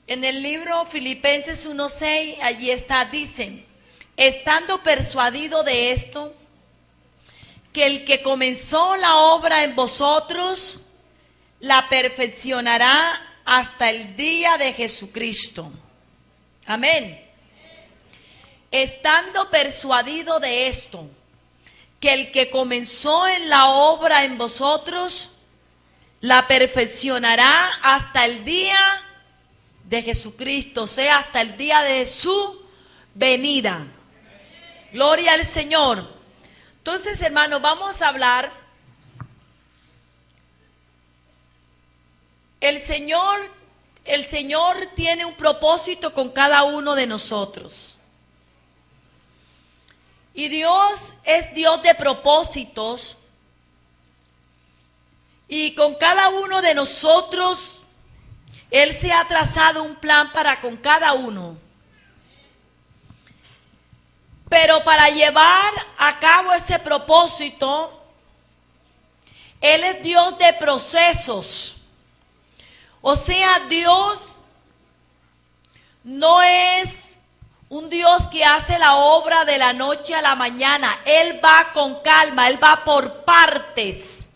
En el libro Filipenses 1:6, allí está, dice, estando persuadido de esto, que el que comenzó la obra en vosotros, la perfeccionará hasta el día de Jesucristo. Amén. Estando persuadido de esto, que el que comenzó en la obra en vosotros, la perfeccionará hasta el día de Jesucristo, o sea, hasta el día de su venida. Gloria al Señor. Entonces, hermanos, vamos a hablar. El Señor tiene un propósito con cada uno de nosotros. Y Dios es Dios de propósitos. Y con cada uno de nosotros, Él se ha trazado un plan para con cada uno. Pero para llevar a cabo ese propósito, Él es Dios de procesos. O sea, Dios no es un Dios que hace la obra de la noche a la mañana. Él va con calma, Él va por partes.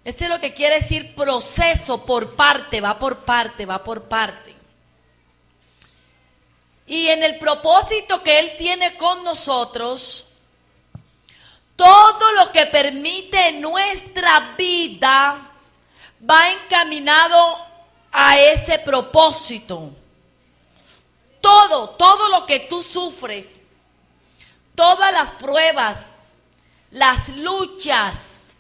Eso es lo que quiere decir proceso, por parte, va por parte, va por parte. Y en el propósito que Él tiene con nosotros, todo lo que permite nuestra vida va encaminado a ese propósito. Todo lo que tú sufres, todas las pruebas, las luchas,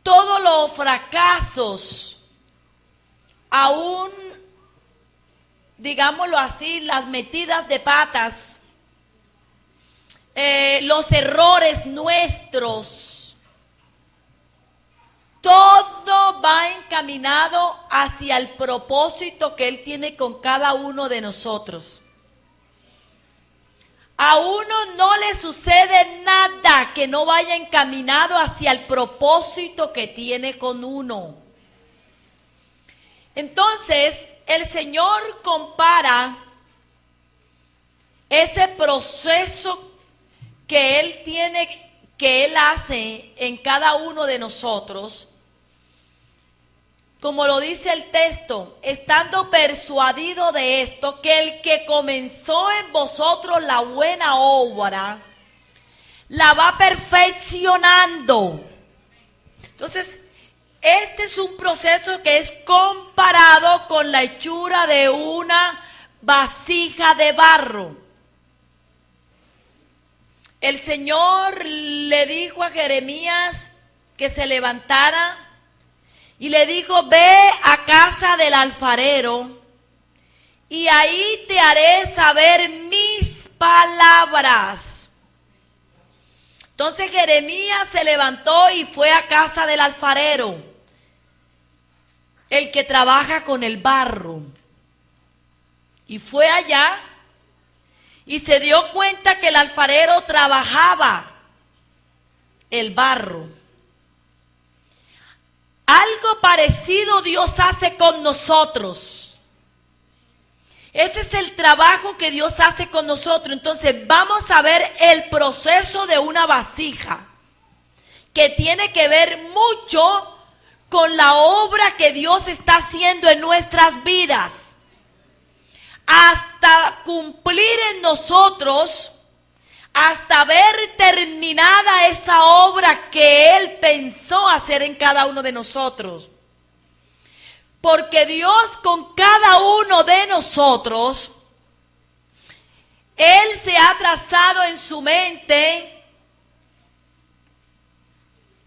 todos los fracasos, aún, digámoslo así, las metidas de patas, los errores nuestros, todo va encaminado hacia el propósito que Él tiene con cada uno de nosotros. A uno no le sucede nada que no vaya encaminado hacia el propósito que tiene con uno. Entonces, el Señor compara ese proceso que Él tiene, que Él hace en cada uno de nosotros, como lo dice el texto, estando persuadido de esto, que el que comenzó en vosotros la buena obra, la va perfeccionando. Entonces, este es un proceso que es comparado con la hechura de una vasija de barro. El Señor le dijo a Jeremías que se levantara y le dijo, ve a casa del alfarero y ahí te haré saber mis palabras. Entonces Jeremías se levantó y fue a casa del alfarero, el que trabaja con el barro. Y fue allá y se dio cuenta que el alfarero trabajaba el barro. Algo parecido Dios hace con nosotros. Ese es el trabajo que Dios hace con nosotros. Entonces vamos a ver el proceso de una vasija, que tiene que ver mucho con la obra que Dios está haciendo en nuestras vidas. Hasta cumplir en nosotros, hasta ver terminada esa obra que Él pensó hacer en cada uno de nosotros. Porque Dios con cada uno de nosotros, Él se ha trazado en su mente,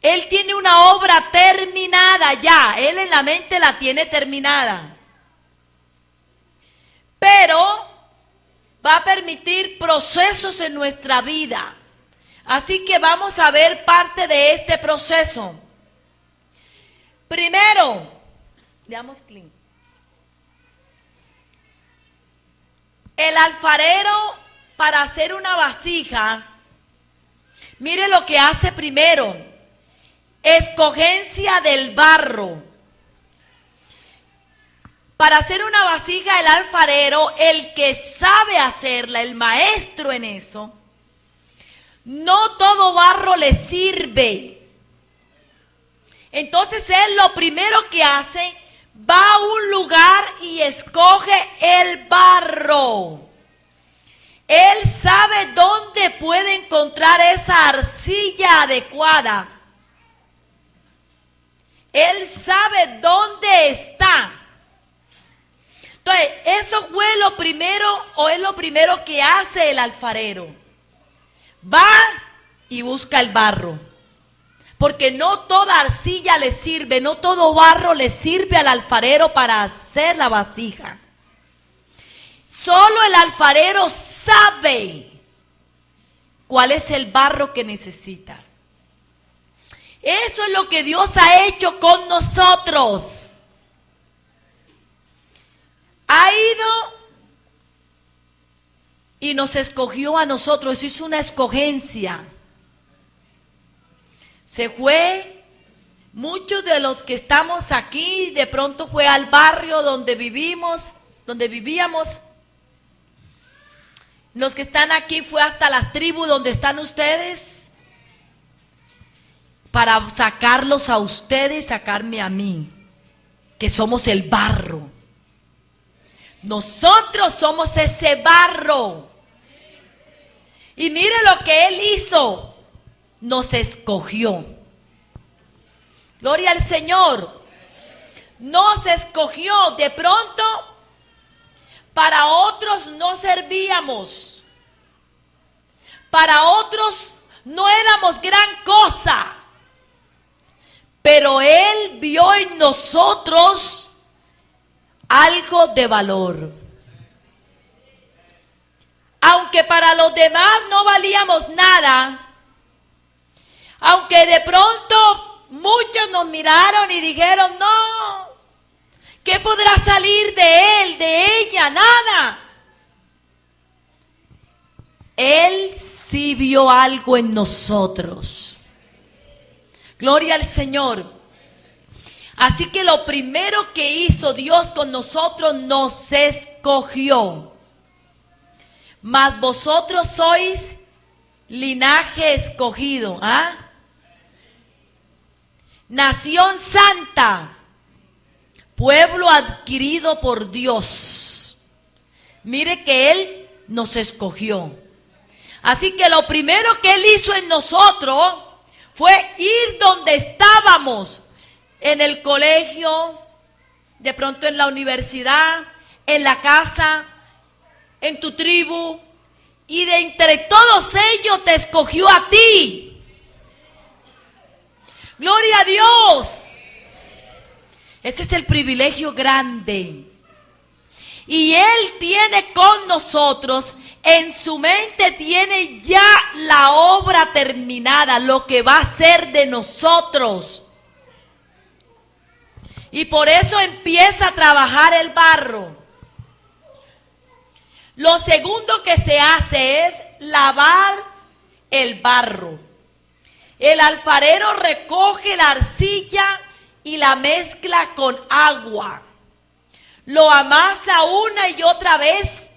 Él tiene una obra terminada ya, Él en la mente la tiene terminada. Pero va a permitir procesos en nuestra vida. Así que vamos a ver parte de este proceso. Primero, veamos clean. El alfarero, para hacer una vasija, mire lo que hace primero. Escogencia del barro. Para hacer una vasija, el alfarero, el que sabe hacerla, el maestro en eso, no todo barro le sirve. Entonces él lo primero que hace, va a un lugar y escoge el barro. Él sabe dónde puede encontrar esa arcilla adecuada. Él sabe dónde está. Entonces, eso fue lo primero, o es lo primero que hace el alfarero. Va y busca el barro. Porque no toda arcilla le sirve, no todo barro le sirve al alfarero para hacer la vasija. Solo el alfarero sabe cuál es el barro que necesita. Eso es lo que Dios ha hecho con nosotros. Ha ido y nos escogió a nosotros, hizo una escogencia. Se fue, muchos de los que estamos aquí, de pronto fue al barrio donde vivimos, donde vivíamos. Los que están aquí fue hasta las tribus donde están ustedes, para sacarlos a ustedes, sacarme a mí, que somos el barro. Nosotros somos ese barro. Y mire lo que Él hizo. Nos escogió. Gloria al Señor. Nos escogió. De pronto, para otros no servíamos. Para otros no éramos gran cosa. Pero Él vio en nosotros algo de valor. Aunque para los demás no valíamos nada, aunque de pronto muchos nos miraron y dijeron, no, ¿qué podrá salir de él, de ella? Nada. Él sí vio algo en nosotros. Gloria al Señor. Así que lo primero que hizo Dios con nosotros, nos escogió. Mas vosotros sois linaje escogido, nación santa, pueblo adquirido por Dios. Mire que Él nos escogió. Así que lo primero que Él hizo en nosotros fue ir donde estábamos. En el colegio, de pronto en la universidad, en la casa, en tu tribu, y de entre todos ellos te escogió a ti. Gloria a Dios. Ese es el privilegio grande. Y Él tiene con nosotros, en su mente tiene ya la obra terminada, lo que va a ser de nosotros. Y por eso empieza a trabajar el barro. Lo segundo que se hace es lavar el barro. El alfarero recoge la arcilla y la mezcla con agua. Lo amasa una y otra vez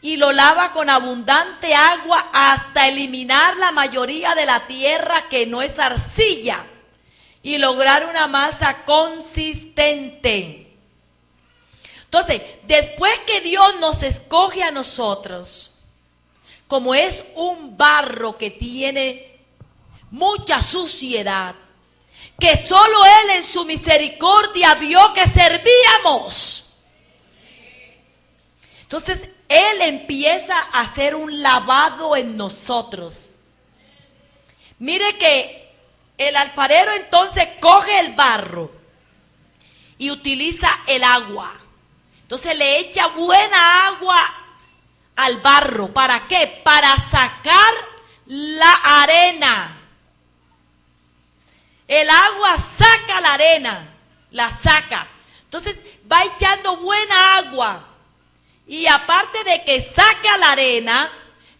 y lo lava con abundante agua hasta eliminar la mayoría de la tierra que no es arcilla, y lograr una masa consistente. Entonces, después que Dios nos escoge a nosotros, como es un barro que tiene mucha suciedad, que solo Él en su misericordia vio que servíamos. Entonces, Él empieza a hacer un lavado en nosotros. Mire que el alfarero entonces coge el barro y utiliza el agua. Entonces le echa buena agua al barro. ¿Para qué? Para sacar la arena. El agua saca la arena, la saca. Entonces va echando buena agua. Y aparte de que saca la arena,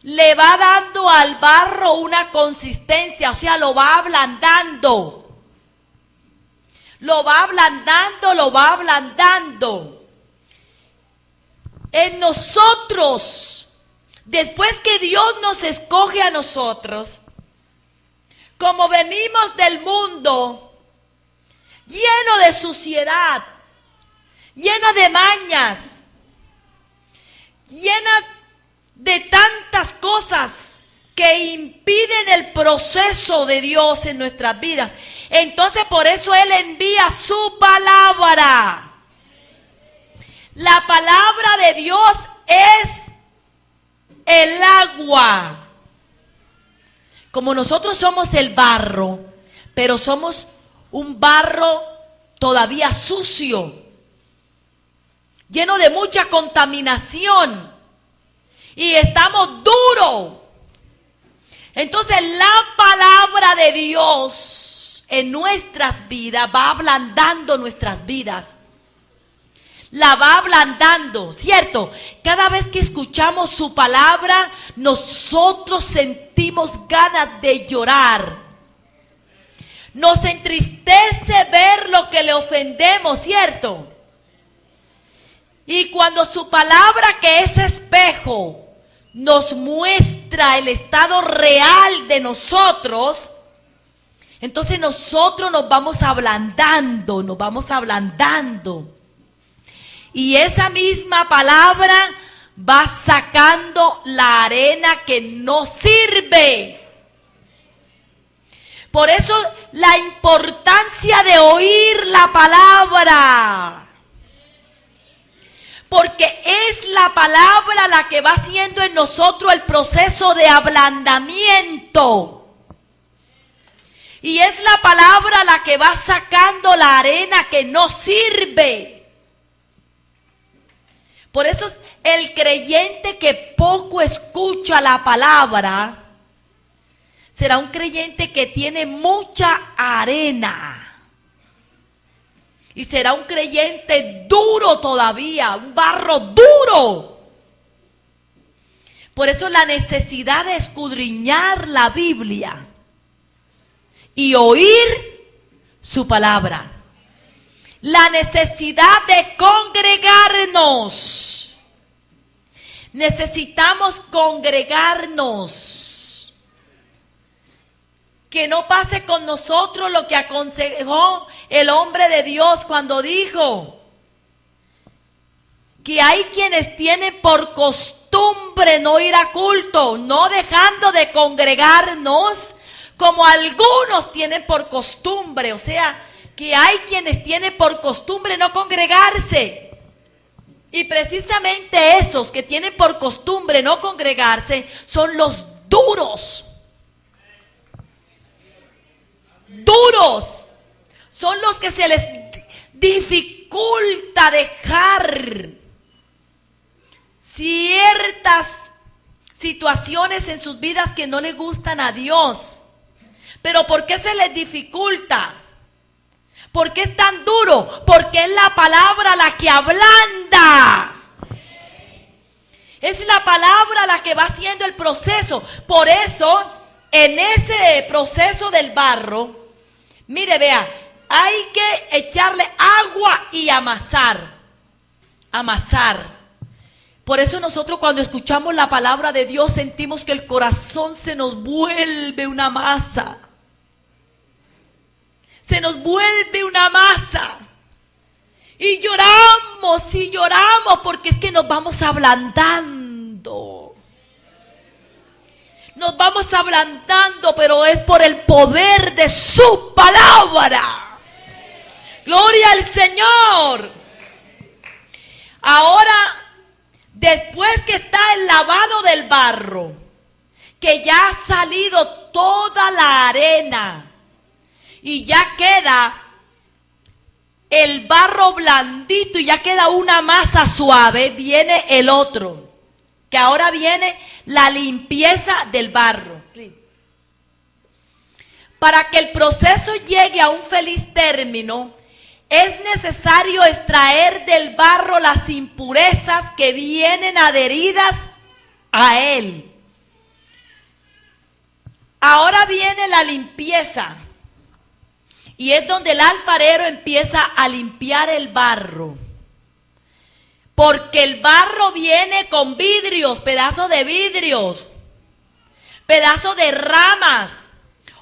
le va dando al barro una consistencia, o sea, lo va ablandando. Lo va ablandando, lo va ablandando. en nosotros, después que Dios nos escoge a nosotros, como venimos del mundo, lleno de suciedad, llena de mañas, llena de tantas cosas que impiden el proceso de Dios en nuestras vidas. Entonces por eso Él envía su palabra. La palabra de Dios es el agua. Como nosotros somos el barro, pero somos un barro todavía sucio, lleno de mucha contaminación, y estamos duros. Entonces la palabra de Dios en nuestras vidas va ablandando nuestras vidas. La va ablandando, ¿cierto? Cada vez que escuchamos su palabra, nosotros sentimos ganas de llorar. Nos entristece ver lo que le ofendemos, ¿cierto? Y cuando su palabra, que es espejo, nos muestra el estado real de nosotros, entonces nosotros nos vamos ablandando, nos vamos ablandando. Y esa misma palabra va sacando la arena que no sirve. Por eso la importancia de oír la palabra. Porque es la palabra la que va haciendo en nosotros el proceso de ablandamiento. Y es la palabra la que va sacando la arena que no sirve. Por eso el creyente que poco escucha la palabra será un creyente que tiene mucha arena. Y será un creyente duro todavía, un barro duro. Por eso la necesidad de escudriñar la Biblia y oír su palabra. La necesidad de congregarnos. Necesitamos congregarnos. Que no pase con nosotros lo que aconsejó el hombre de Dios cuando dijo que hay quienes tienen por costumbre no ir a culto, no dejando de congregarnos, como algunos tienen por costumbre, o sea, que hay quienes tienen por costumbre no congregarse. Y precisamente esos que tienen por costumbre no congregarse son los duros. Duros. Son los que se les dificulta dejar ciertas situaciones en sus vidas que no les gustan a Dios. Pero ¿por qué se les dificulta? ¿Por qué es tan duro? Porque es la palabra la que ablanda. Es la palabra la que va haciendo el proceso. Por eso, en ese proceso del barro, mire, vea, hay que echarle agua y amasar. Amasar. Por eso nosotros cuando escuchamos la palabra de Dios sentimos que el corazón se nos vuelve una masa. Se nos vuelve una masa. Y lloramos porque es que nos vamos ablandando. Nos vamos ablandando, pero es por el poder de su palabra. Gloria al Señor. Ahora, después que está el lavado del barro, que ya ha salido toda la arena, y ya queda el barro blandito y ya queda una masa suave, viene el otro, que ahora viene la limpieza del barro. Para que el proceso llegue a un feliz término, es necesario extraer del barro las impurezas que vienen adheridas a él. Ahora viene la limpieza. Y es donde el alfarero empieza a limpiar el barro. Porque el barro viene con vidrios, pedazos de vidrios, pedazos de ramas,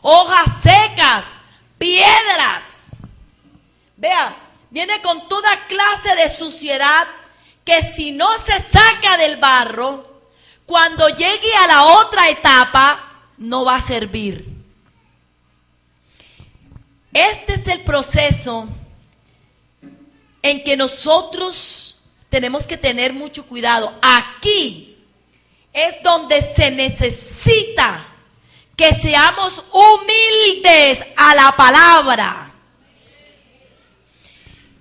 hojas secas, piedras. Vea, viene con toda clase de suciedad que si no se saca del barro, cuando llegue a la otra etapa, no va a servir. Este es el proceso en que nosotros tenemos que tener mucho cuidado. Aquí es donde se necesita que seamos humildes a la palabra.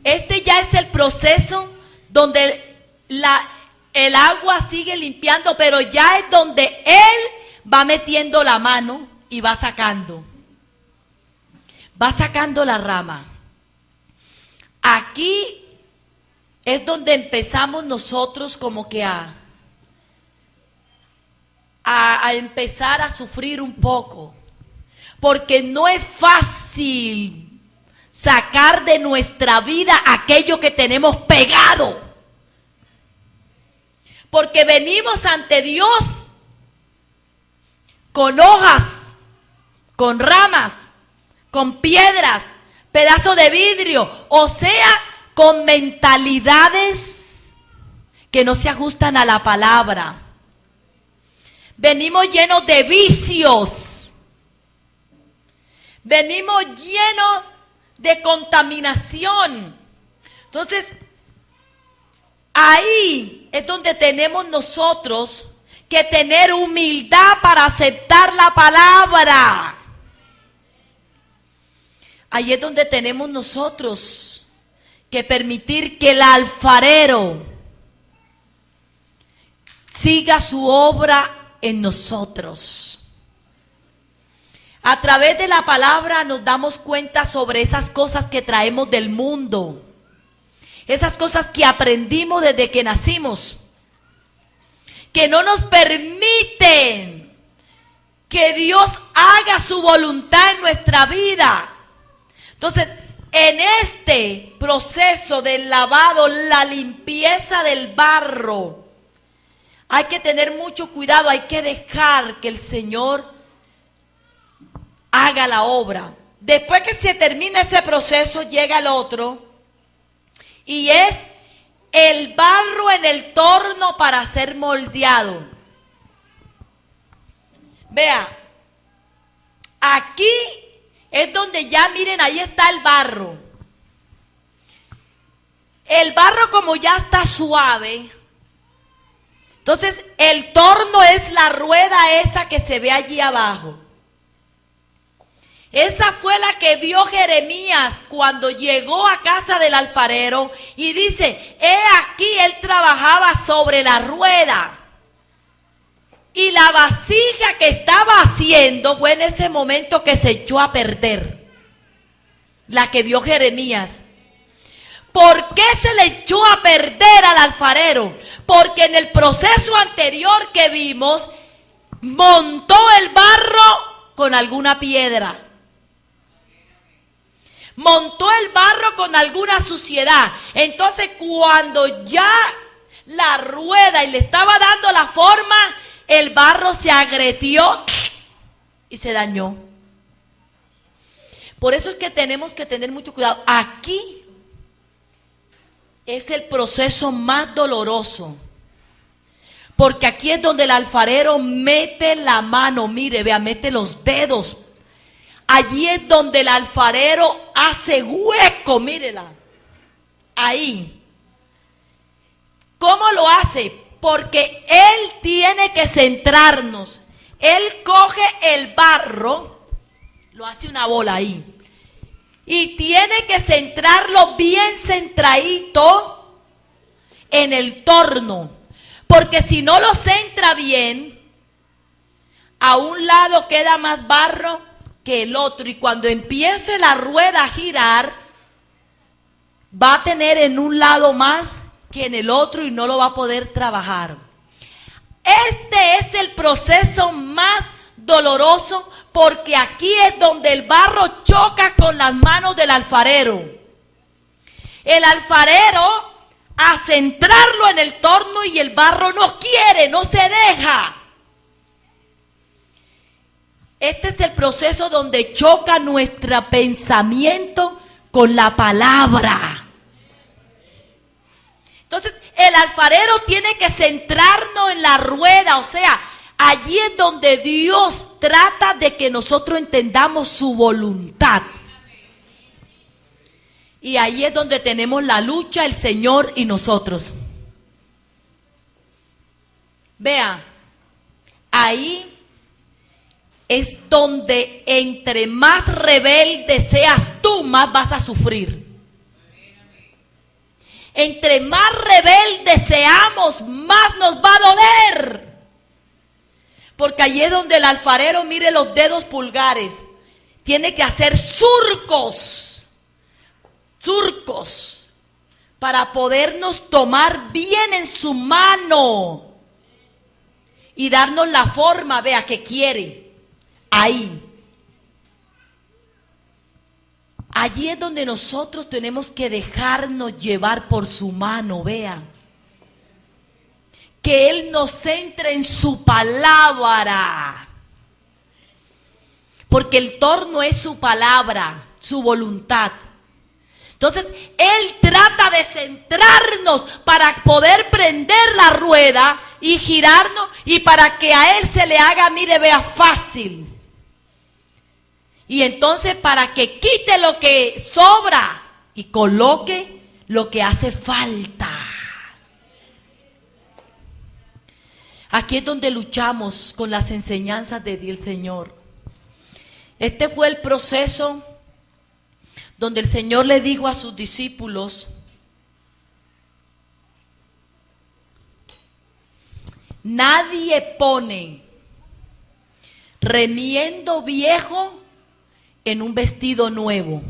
Este ya es el proceso donde el agua sigue limpiando, pero ya es donde Él va metiendo la mano y va sacando la rama. Aquí es donde empezamos nosotros como que a empezar a sufrir un poco, porque no es fácil sacar de nuestra vida aquello que tenemos pegado, porque venimos ante Dios con hojas, con ramas, con piedras, pedazos de vidrio, o sea, con mentalidades que no se ajustan a la palabra. Venimos llenos de vicios, venimos llenos de contaminación. Entonces, ahí es donde tenemos nosotros que tener humildad para aceptar la palabra. Ahí es donde tenemos nosotros que permitir que el alfarero siga su obra en nosotros. A través de la palabra nos damos cuenta sobre esas cosas que traemos del mundo, esas cosas que aprendimos desde que nacimos, que no nos permiten que Dios haga su voluntad en nuestra vida. Entonces, en este proceso del lavado, la limpieza del barro, hay que tener mucho cuidado, hay que dejar que el Señor haga la obra. Después que se termina ese proceso, llega el otro, y es el barro en el torno para ser moldeado. Vea, aquí es donde ya, miren, ahí está el barro. El barro como ya está suave, entonces el torno es la rueda esa que se ve allí abajo. Esa fue la que vio Jeremías cuando llegó a casa del alfarero y dice, he aquí él trabajaba sobre la rueda. Y la vasija que estaba haciendo fue en ese momento que se echó a perder. La que vio Jeremías. ¿Por qué se le echó a perder al alfarero? Porque en el proceso anterior que vimos, montó el barro con alguna piedra. Montó el barro con alguna suciedad. Entonces cuando ya la rueda y le estaba dando la forma, el barro se agrietió y se dañó. Por eso es que tenemos que tener mucho cuidado. Aquí es el proceso más doloroso. Porque aquí es donde el alfarero mete la mano, mire, vea, mete los dedos. Allí es donde el alfarero hace hueco, mírela. Ahí. ¿Cómo lo hace? Porque Él tiene que centrarnos. Él coge el barro, lo hace una bola ahí. Y tiene que centrarlo bien centradito en el torno. Porque si no lo centra bien, a un lado queda más barro que el otro. Y cuando empiece la rueda a girar, va a tener en un lado más que en el otro y no lo va a poder trabajar. Este es el proceso más doloroso porque aquí es donde el barro choca con las manos del alfarero. El alfarero hace centrarlo en el torno y el barro no quiere, no se deja. Este es el proceso donde choca nuestro pensamiento con la palabra. Entonces, el alfarero tiene que centrarnos en la rueda, o sea, allí es donde Dios trata de que nosotros entendamos su voluntad. Y ahí es donde tenemos la lucha, el Señor y nosotros. Vea, ahí es donde entre más rebelde seas tú, más vas a sufrir. Entre más rebeldes seamos, más nos va a doler. Porque allí es donde el alfarero, mire los dedos pulgares, tiene que hacer surcos para podernos tomar bien en su mano y darnos la forma, vea, que quiere. Ahí. Allí es donde nosotros tenemos que dejarnos llevar por su mano, vea. Que Él nos centre en su palabra. Porque el torno es su palabra, su voluntad. Entonces, Él trata de centrarnos para poder prender la rueda y girarnos y para que a Él se le haga, mire, vea, fácil. Y entonces para que quite lo que sobra y coloque lo que hace falta. Aquí es donde luchamos con las enseñanzas del Señor. Este fue el proceso donde el Señor le dijo a sus discípulos: nadie pone remiendo viejo en un vestido nuevo.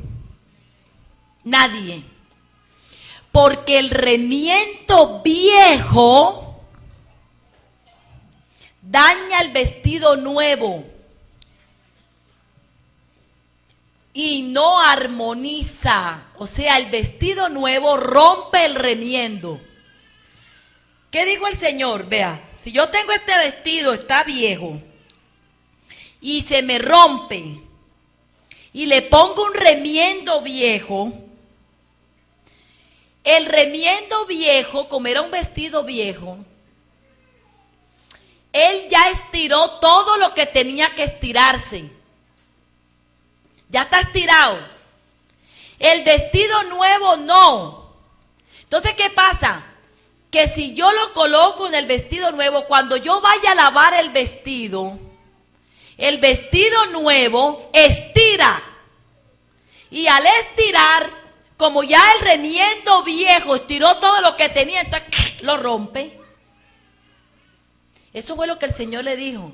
Nadie. Porque el remiendo viejo daña el vestido nuevo y no armoniza. O sea, el vestido nuevo rompe el remiendo. ¿Qué dijo el Señor? Vea, si yo tengo este vestido, está viejo, y se me rompe, y le pongo un remiendo viejo, el remiendo viejo, como era un vestido viejo, él ya estiró todo lo que tenía que estirarse. Ya está estirado. El vestido nuevo no. Entonces, ¿qué pasa? Que si yo lo coloco en el vestido nuevo, cuando yo vaya a lavar el vestido nuevo estira. Y al estirar, como ya el remiendo viejo estiró todo lo que tenía, entonces lo rompe. Eso fue lo que el Señor le dijo.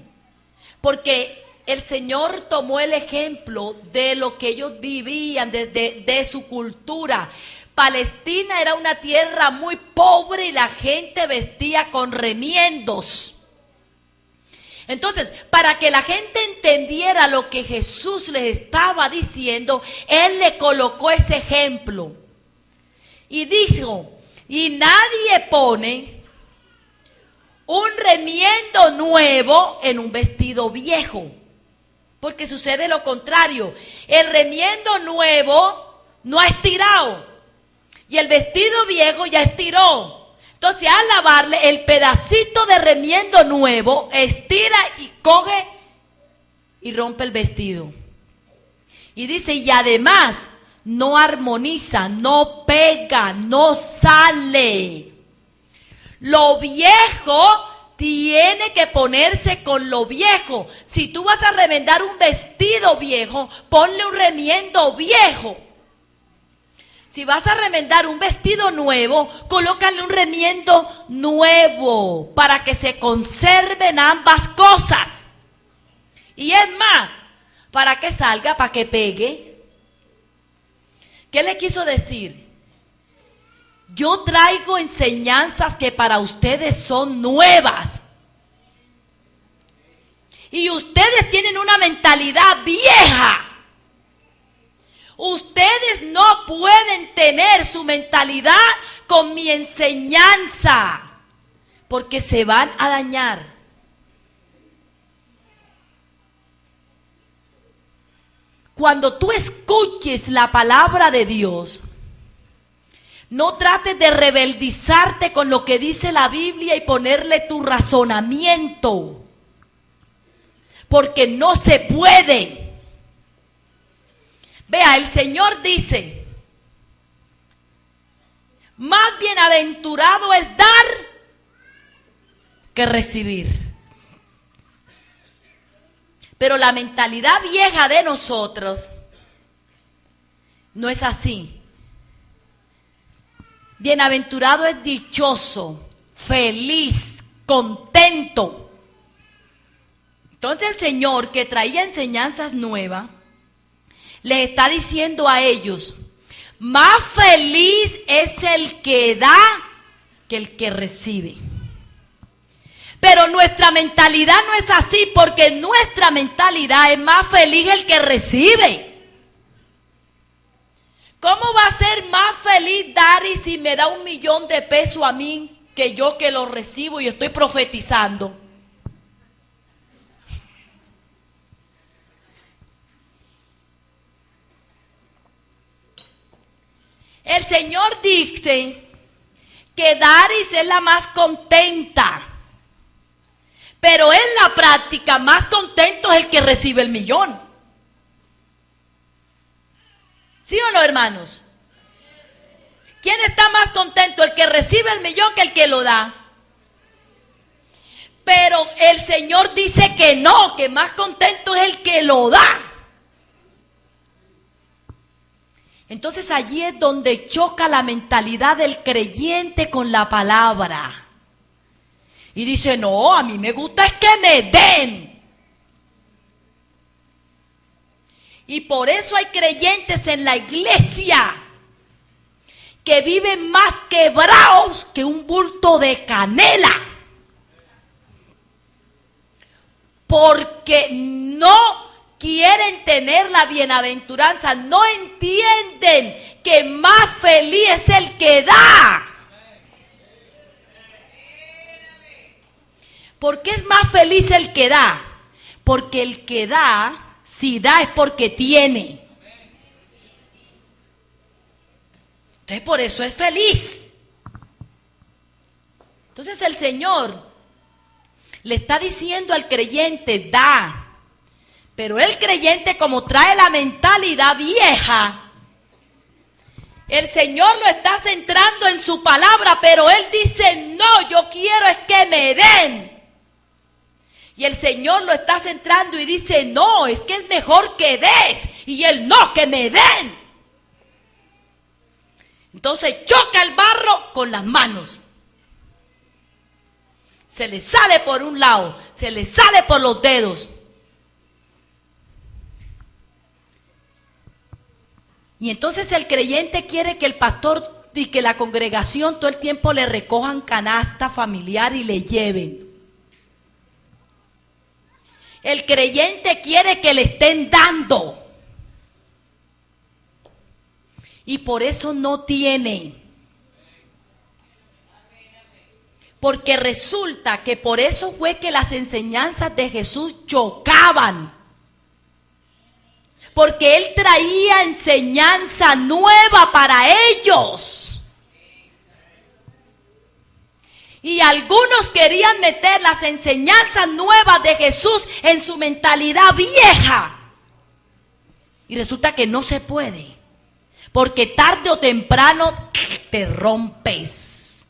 Porque el Señor tomó el ejemplo de lo que ellos vivían, de su cultura. Palestina era una tierra muy pobre y la gente vestía con remiendos. Entonces, para que la gente entendiera lo que Jesús les estaba diciendo, Él le colocó ese ejemplo. Y dijo, y nadie pone un remiendo nuevo en un vestido viejo. Porque sucede lo contrario. El remiendo nuevo no ha estirado. Y el vestido viejo ya estiró. Entonces, al lavarle, el pedacito de remiendo nuevo estira y coge y rompe el vestido. Y dice, y además no armoniza, no pega, no sale. Lo viejo tiene que ponerse con lo viejo. Si tú vas a remendar un vestido viejo, ponle un remiendo viejo. Si vas a remendar un vestido nuevo, colócale un remiendo nuevo para que se conserven ambas cosas. Y es más, para que salga, para que pegue. ¿Qué le quiso decir? Yo traigo enseñanzas que para ustedes son nuevas. Y ustedes tienen una mentalidad vieja. Ustedes no pueden tener su mentalidad con mi enseñanza, porque se van a dañar. Cuando tú escuches la palabra de Dios, no trates de rebeldizarte con lo que dice la Biblia y ponerle tu razonamiento, porque no se puede. Vea, el Señor dice, más bienaventurado es dar que recibir. Pero la mentalidad vieja de nosotros no es así. Bienaventurado es dichoso, feliz, contento. Entonces el Señor, que traía enseñanzas nuevas, les está diciendo a ellos, más feliz es el que da que el que recibe. Pero nuestra mentalidad no es así, porque nuestra mentalidad es más feliz el que recibe. ¿Cómo va a ser más feliz Dari si me da $1,000,000 a mí que yo que lo recibo y estoy profetizando? El Señor dice que Daris es la más contenta, pero en la práctica más contento es el que recibe el millón. ¿Sí o no, hermanos? ¿Quién está más contento? El que recibe el millón que el que lo da. Pero el Señor dice que no, que más contento es el que lo da. Entonces allí es donde choca la mentalidad del creyente con la palabra. Y dice, no, a mí me gusta es que me den. Y por eso hay creyentes en la iglesia que viven más quebrados que un bulto de canela. Porque no quieren tener la bienaventuranza, no entienden que más feliz es el que da. ¿Por qué es más feliz el que da? Porque el que da, si da es porque tiene. Entonces por eso es feliz. Entonces el Señor le está diciendo al creyente, da. Pero el creyente, como trae la mentalidad vieja, el Señor lo está centrando en su palabra, pero él dice, no, yo quiero es que me den. Y el Señor lo está centrando y dice, no, es que es mejor que des. Y él, no, que me den. Entonces choca el barro con las manos. Se le sale por un lado, se le sale por los dedos. Y entonces el creyente quiere que el pastor y que la congregación todo el tiempo le recojan canasta familiar y le lleven. El creyente quiere que le estén dando. Y por eso no tiene. Porque resulta que por eso fue que las enseñanzas de Jesús chocaban. Porque Él traía enseñanza nueva para ellos. Y algunos querían meter las enseñanzas nuevas de Jesús en su mentalidad vieja. Y resulta que no se puede. Porque tarde o temprano te rompes.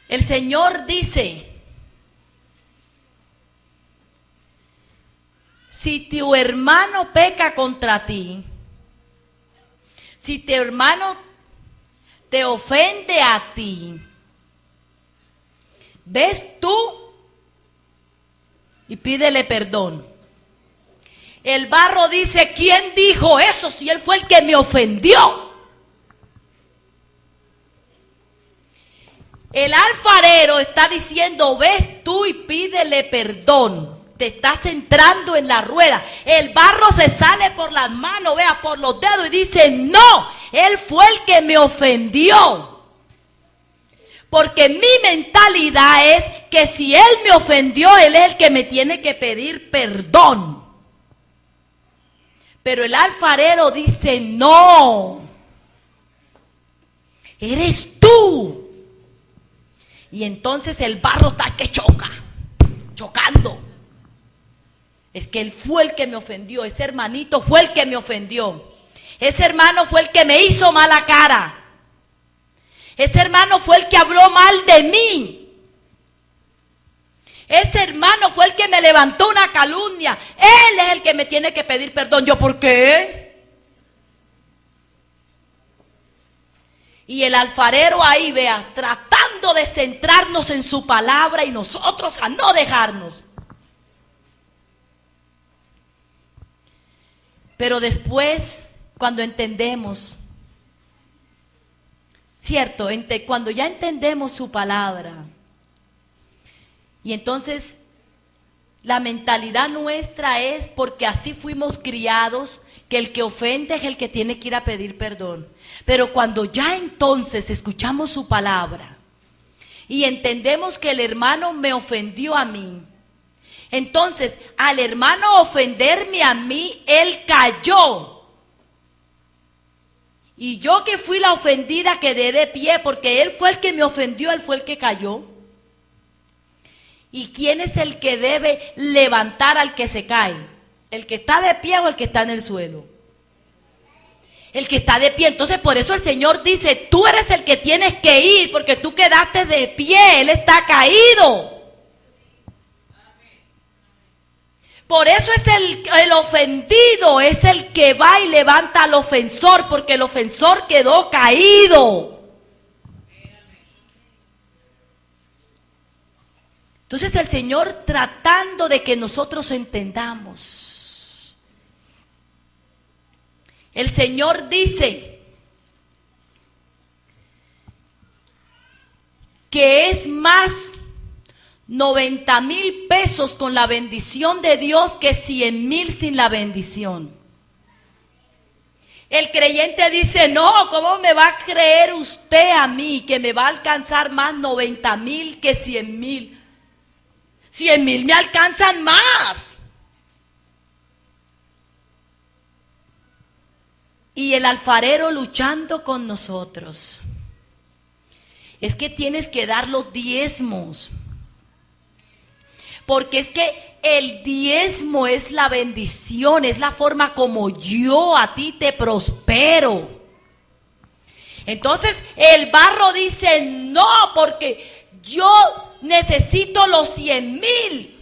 El Señor dice, si tu hermano peca contra ti, si tu hermano te ofende a ti, ves tú y pídele perdón. El barro dice, ¿quién dijo eso si él fue el que me ofendió? El alfarero está diciendo, ves tú y pídele perdón. te estás entrando en la rueda. El barro se sale por las manos, vea, por los dedos y dice, no, él fue el que me ofendió. Porque mi mentalidad es que si él me ofendió, él es el que me tiene que pedir perdón. Pero el alfarero dice, no, eres tú. Y entonces el barro está que choca, chocando. Es que él fue el que me ofendió, ese hermanito fue el que me ofendió. Ese hermano fue el que me hizo mala cara. Ese hermano fue el que habló mal de mí. Ese hermano fue el que me levantó una calumnia. Él es el que me tiene que pedir perdón. ¿Yo por qué? Y el alfarero ahí, vea, tratando de centrarnos en su palabra y nosotros a no dejarnos. Pero después, cuando entendemos, cierto, cuando ya entendemos su palabra, y entonces la mentalidad nuestra es, porque así fuimos criados, que el que ofende es el que tiene que ir a pedir perdón. Pero cuando ya entonces escuchamos su palabra y entendemos que el hermano me ofendió a mí, entonces al hermano ofenderme a mí, él cayó. Y yo que fui la ofendida quedé de pie, porque él fue el que me ofendió, él fue el que cayó. ¿Y quién es el que debe levantar al que se cae? ¿El que está de pie o el que está en el suelo? El que está de pie. Entonces por eso el Señor dice, tú eres el que tienes que ir, porque tú quedaste de pie, él está caído. Por eso es el ofendido, es el que va y levanta al ofensor, porque el ofensor quedó caído. Entonces el Señor tratando de que nosotros entendamos. El Señor dice que es más 90,000 pesos con la bendición de Dios que 100,000 sin la bendición. El creyente dice, no, ¿cómo me va a creer usted a mí que me va a alcanzar más 90,000 que 100,000? 100,000 me alcanzan más. Y el alfarero luchando con nosotros. Es que tienes que dar los diezmos. Porque es que el diezmo es la bendición, es la forma como yo a ti te prospero. Entonces el barro dice, no, porque yo necesito los 100,000.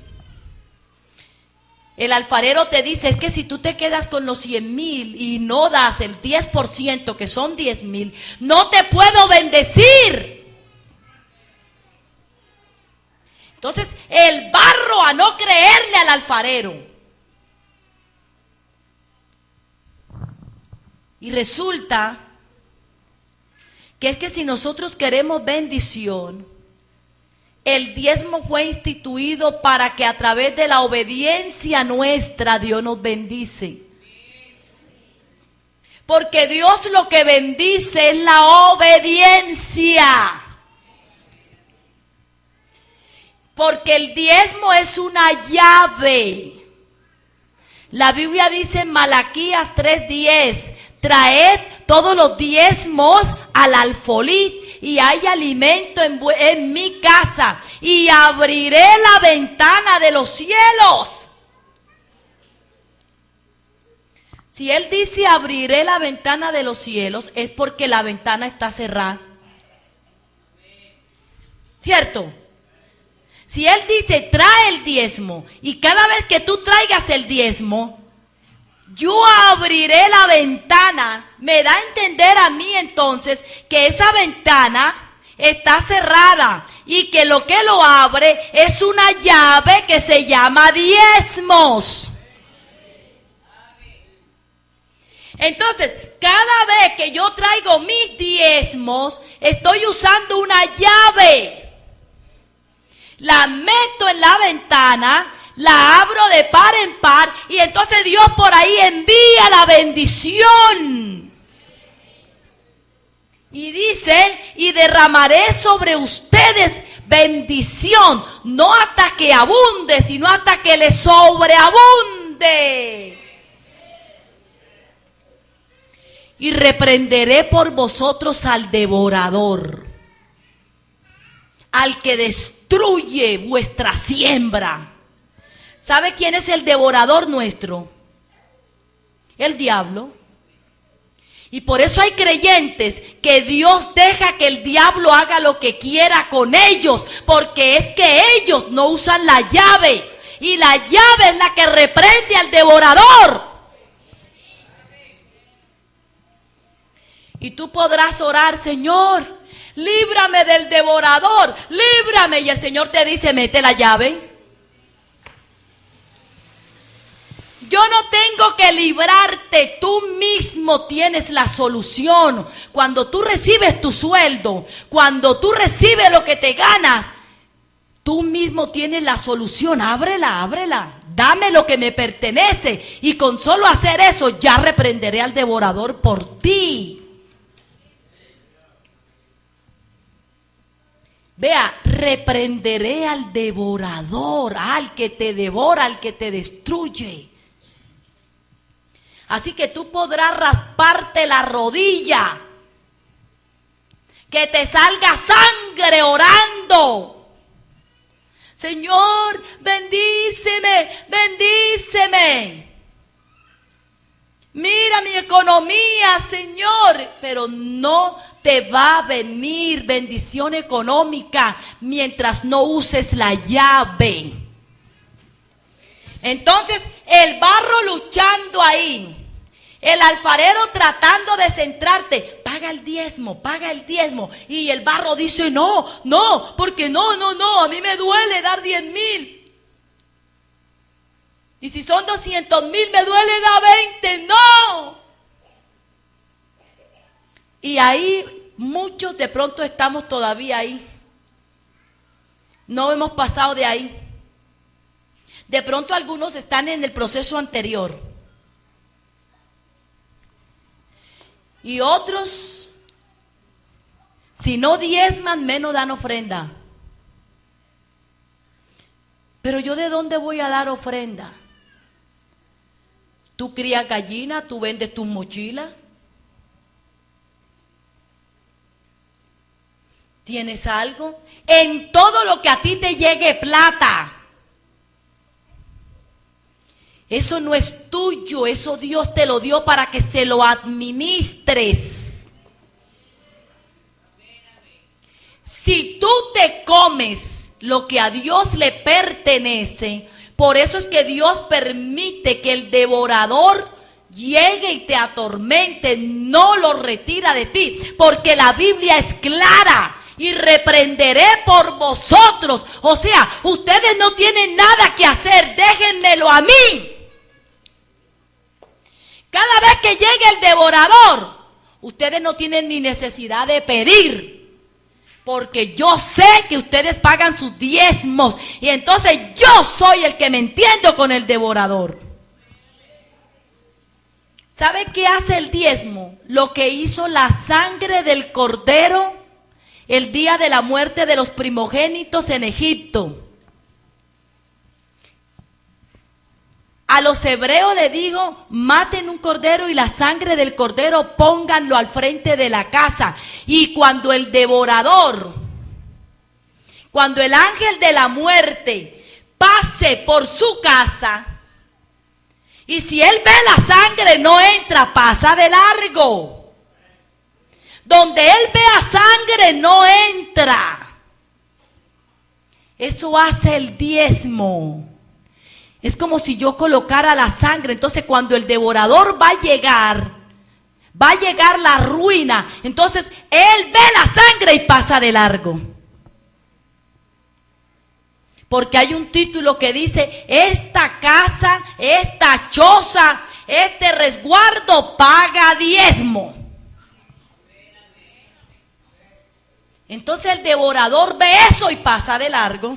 El alfarero te dice, es que si tú te quedas con los 100,000 y no das el 10%, que son 10,000, no te puedo bendecir. Entonces el barro, a no creerle al alfarero, y resulta que es que si nosotros queremos bendición, el diezmo fue instituido para que a través de la obediencia nuestra Dios nos bendice. Porque Dios lo que bendice es la obediencia. Porque el diezmo es una llave. La Biblia dice en Malaquías 3:10, traed todos los diezmos al alfolí y hay alimento en mi casa y abriré la ventana de los cielos. Si él dice abriré la ventana de los cielos, es porque la ventana está cerrada. ¿Cierto? Si él dice trae el diezmo y cada vez que tú traigas el diezmo, yo abriré la ventana, me da a entender a mí entonces que esa ventana está cerrada y que lo que lo abre es una llave que se llama diezmos. Entonces, cada vez que yo traigo mis diezmos, estoy usando una llave. La meto en la ventana, la abro de par en par y entonces Dios por ahí envía la bendición. Y dice, y derramaré sobre ustedes bendición, no hasta que abunde, sino hasta que les sobreabunde. Y reprenderé por vosotros al devorador, al que destruye vuestra siembra. ¿Sabe quién es el devorador nuestro? El diablo. Y por eso hay creyentes que Dios deja que el diablo haga lo que quiera con ellos, porque es que ellos no usan la llave, y la llave es la que reprende al devorador. Y tú podrás orar, Señor, líbrame del devorador, líbrame, y el Señor te dice, mete la llave. Yo no tengo que librarte, tú mismo tienes la solución. Cuando tú recibes tu sueldo, cuando tú recibes lo que te ganas, tú mismo tienes la solución. Ábrela, ábrela, dame lo que me pertenece. Y con solo hacer eso, ya reprenderé al devorador por ti. Vea, reprenderé al devorador, al que te devora, al que te destruye. Así que tú podrás rasparte la rodilla, que te salga sangre orando. Señor, bendíceme, bendíceme. Mira mi economía, Señor. Pero no te va a venir bendición económica mientras no uses la llave. Entonces, el barro luchando ahí, el alfarero tratando de centrarte, paga el diezmo, y el barro dice, no, porque no, a mí me duele dar 10,000, y si son 200,000 me duele dar 20, no. Y ahí muchos de pronto estamos todavía ahí, no hemos pasado de ahí. De pronto algunos están en el proceso anterior. Y otros, si no diezman, menos dan ofrenda. Pero yo, ¿de dónde voy a dar ofrenda? Tú crías gallina, tú vendes tus mochilas. ¿Tienes algo? En todo lo que a ti te llegue plata. Eso no es tuyo, eso Dios te lo dio para que se lo administres. Si tú te comes lo que a Dios le pertenece, por eso es que Dios permite que el devorador llegue y te atormente, no lo retira de ti, porque la Biblia es clara. Y reprenderé por vosotros. O sea, ustedes no tienen nada que hacer, déjenmelo a mí. Cada vez que llegue el devorador, ustedes no tienen ni necesidad de pedir, porque yo sé que ustedes pagan sus diezmos, y entonces yo soy el que me entiendo con el devorador. ¿Sabe qué hace el diezmo? Lo que hizo la sangre del cordero el día de la muerte de los primogénitos en Egipto. A los hebreos le digo, maten un cordero y la sangre del cordero pónganlo al frente de la casa. Y cuando el devorador, cuando el ángel de la muerte pase por su casa, y si él ve la sangre no entra, pasa de largo. Donde él vea sangre no entra. Eso hace el diezmo. Es como si yo colocara la sangre. Entonces cuando el devorador va a llegar la ruina. Entonces él ve la sangre y pasa de largo. Porque hay un título que dice, esta casa, esta choza, este resguardo paga diezmo. Entonces el devorador ve eso y pasa de largo.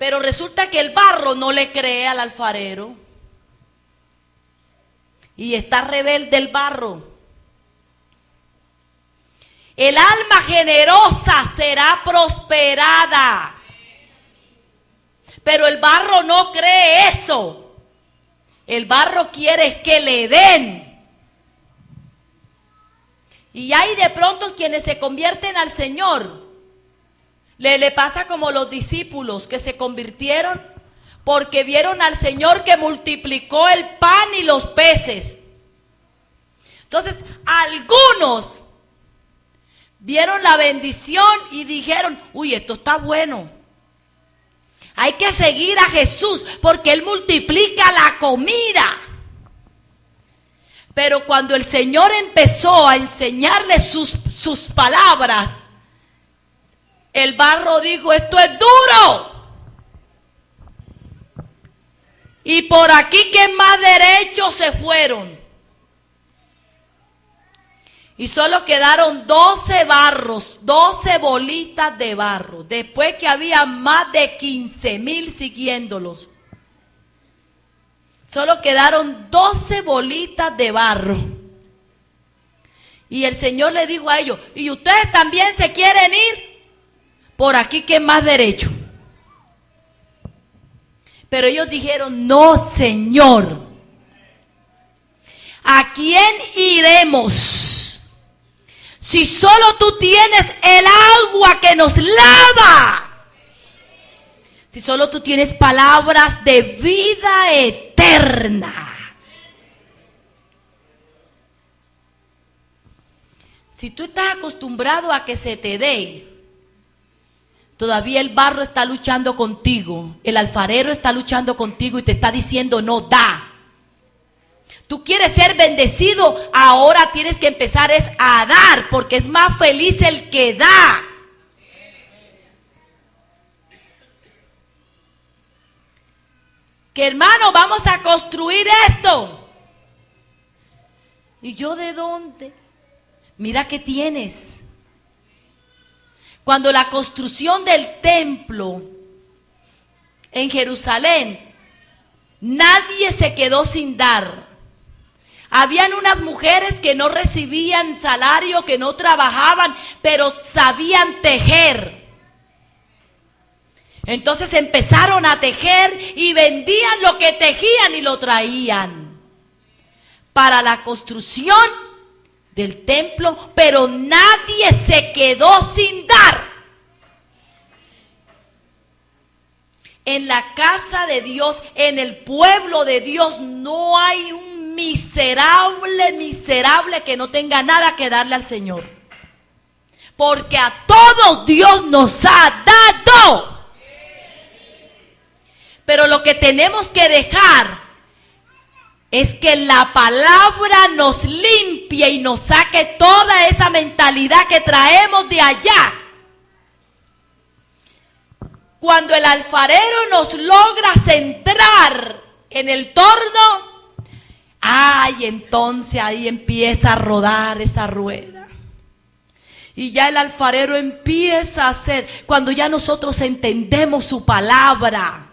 Pero resulta que el barro no le cree al alfarero. Y está rebelde el barro. El alma generosa será prosperada. Pero el barro no cree eso. El barro quiere que le den. Y hay de pronto quienes se convierten al Señor. Le pasa como los discípulos que se convirtieron porque vieron al Señor que multiplicó el pan y los peces. Entonces, algunos vieron la bendición y dijeron, uy, esto está bueno. Hay que seguir a Jesús porque Él multiplica la comida. Pero cuando el Señor empezó a enseñarles sus palabras, el barro dijo, esto es duro. Y por aquí que más derechos se fueron. Y solo quedaron 12 barros, 12 bolitas de barro. Después que había más de 15,000 siguiéndolos. Solo quedaron 12 bolitas de barro. Y el Señor le dijo a ellos, ¿y ustedes también se quieren ir? Por aquí que es más derecho. Pero ellos dijeron, no, Señor. ¿A quién iremos? Si solo tú tienes el agua que nos lava. Si solo tú tienes palabras de vida eterna. Si tú estás acostumbrado a que se te dé, todavía el barro está luchando contigo, el alfarero está luchando contigo y te está diciendo no da. Tú quieres ser bendecido, ahora tienes que empezar a dar, porque es más feliz el que da. Que hermano, vamos a construir esto. ¿Y yo de dónde? Mira que tienes. Cuando la construcción del templo en Jerusalén, nadie se quedó sin dar. Habían unas mujeres que no recibían salario, que no trabajaban, pero sabían tejer. Entonces empezaron a tejer y vendían lo que tejían y lo traían para la construcción del templo, pero nadie se quedó sin dar. En la casa de Dios, en el pueblo de Dios, no hay un miserable que no tenga nada que darle al Señor. Porque a todos Dios nos ha dado. Pero lo que tenemos que dejar es que la palabra nos limpie y nos saque toda esa mentalidad que traemos de allá. Cuando el alfarero nos logra centrar en el torno, ay, entonces ahí empieza a rodar esa rueda. Y ya el alfarero empieza a hacer, cuando ya nosotros entendemos su palabra.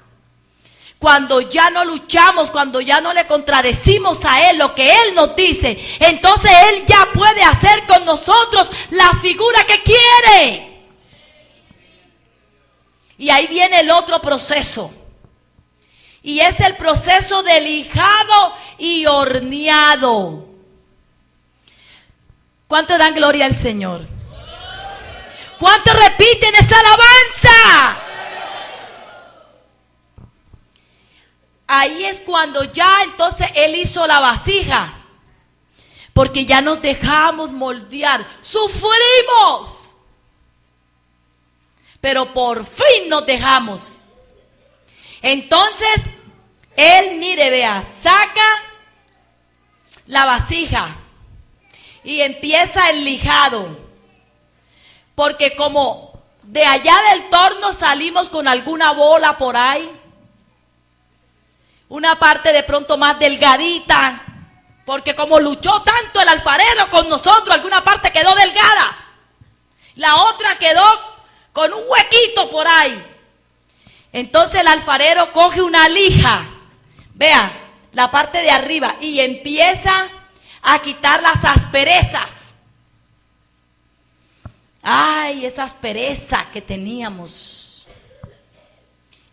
Cuando ya no luchamos, cuando ya no le contradecimos a Él lo que Él nos dice, entonces Él ya puede hacer con nosotros la figura que quiere. Y ahí viene el otro proceso. Y es el proceso de lijado y horneado. ¿Cuánto dan gloria al Señor? ¿Cuánto repiten esa alabanza? Ahí es cuando ya entonces Él hizo la vasija. Porque ya nos dejamos moldear. Sufrimos. Pero por fin nos dejamos. Entonces, Él, mire, vea, saca la vasija. Y empieza el lijado. Porque como de allá del torno salimos con alguna bola por ahí. Una parte de pronto más delgadita, porque como luchó tanto el alfarero con nosotros, alguna parte quedó delgada. La otra quedó con un huequito por ahí. Entonces el alfarero coge una lija, vea, la parte de arriba, y empieza a quitar las asperezas. Ay, esa aspereza que teníamos.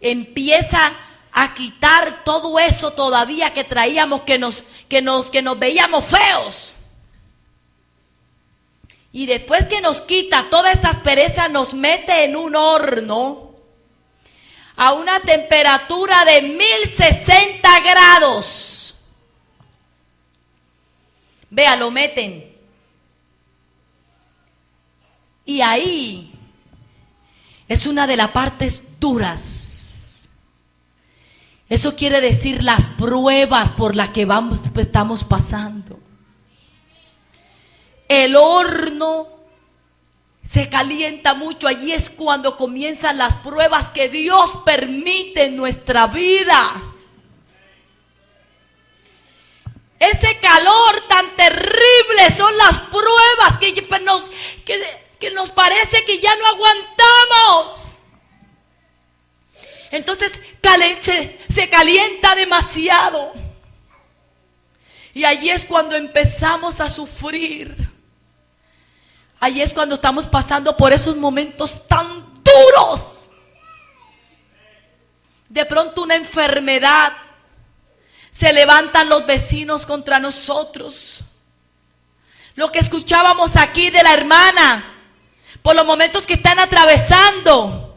Empieza a quitar todo eso todavía que traíamos, que nos veíamos feos. Y después que nos quita toda esa aspereza, nos mete en un horno a una temperatura de 1060 grados. Vea, lo meten. Y ahí es una de las partes duras. Eso quiere decir las pruebas por las que estamos pasando. El horno se calienta mucho. Allí es cuando comienzan las pruebas que Dios permite en nuestra vida. Ese calor tan terrible son las pruebas que nos parece que ya no aguantamos. Entonces se calienta demasiado. Y allí es cuando empezamos a sufrir. Allí es cuando estamos pasando por esos momentos tan duros. De pronto una enfermedad. Se levantan los vecinos contra nosotros. Lo que escuchábamos aquí de la hermana, por los momentos que están atravesando.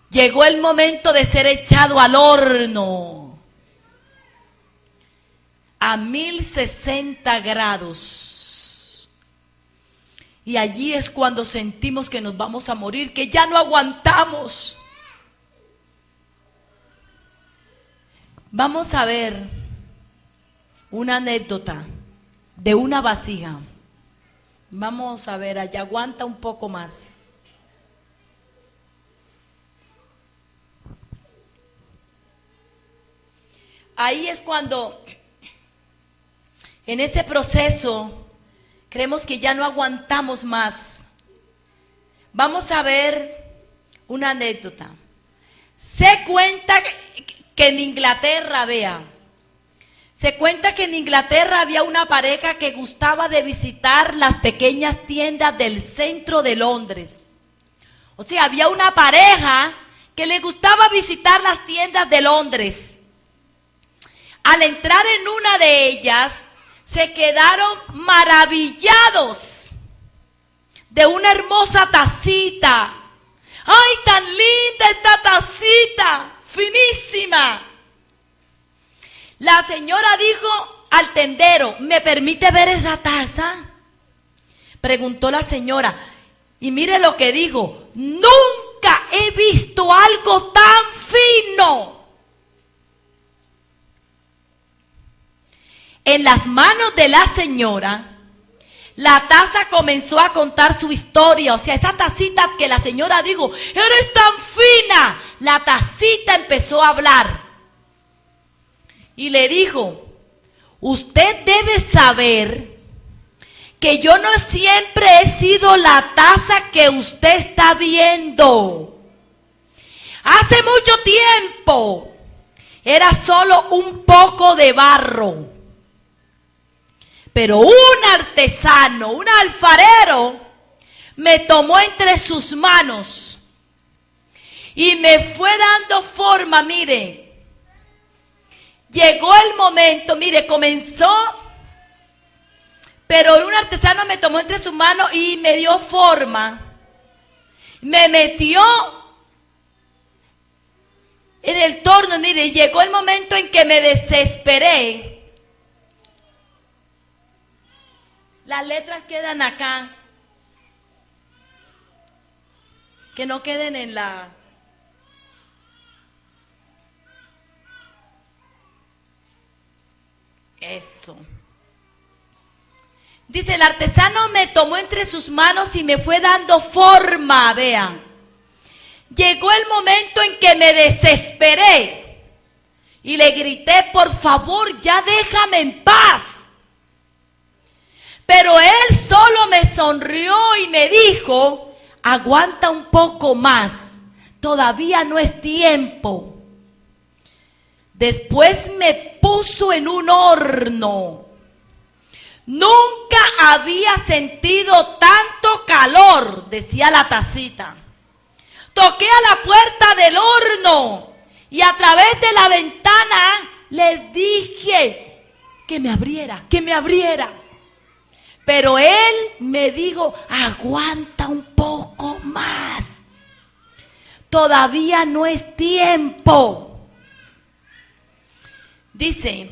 Llegó el momento de ser echado al horno. A 1060 grados. Y allí es cuando sentimos que nos vamos a morir, que ya no aguantamos. Vamos a ver una anécdota de una vasija. Vamos a ver, allá aguanta un poco más. Ahí es cuando, en ese proceso, creemos que ya no aguantamos más. Vamos a ver una anécdota. Se cuenta que en Inglaterra, vea, se cuenta que en Inglaterra había una pareja que gustaba de visitar las pequeñas tiendas del centro de Londres. O sea, había una pareja que le gustaba visitar las tiendas de Londres. Al entrar en una de ellas, se quedaron maravillados de una hermosa tacita. ¡Ay, tan linda esta tacita! ¡Finísima! La señora dijo al tendero, ¿me permite ver esa taza? Preguntó la señora. Y mire lo que dijo, nunca he visto algo tan fino. En las manos de la señora, la taza comenzó a contar su historia. O sea, esa tacita que la señora dijo, eres tan fina. La tacita empezó a hablar. Y le dijo, usted debe saber que yo no siempre he sido la taza que usted está viendo. Hace mucho tiempo era solo un poco de barro. Pero un artesano, un alfarero, me tomó entre sus manos y me fue dando forma, mire. Llegó el momento, mire, comenzó, pero un artesano me tomó entre sus manos y me dio forma. Me metió en el torno, mire, llegó el momento en que me desesperé. Las letras quedan acá. Que no queden en la... Eso. Dice, el artesano me tomó entre sus manos y me fue dando forma, vean. Llegó el momento en que me desesperé y le grité, por favor, ya déjame en paz. Pero él solo me sonrió y me dijo, aguanta un poco más, todavía no es tiempo. Después me puso en un horno. Nunca había sentido tanto calor, decía la tacita. Toqué a la puerta del horno y a través de la ventana le dije que me abriera, que me abriera. Pero él me dijo, aguanta un poco más. Todavía no es tiempo. Dice,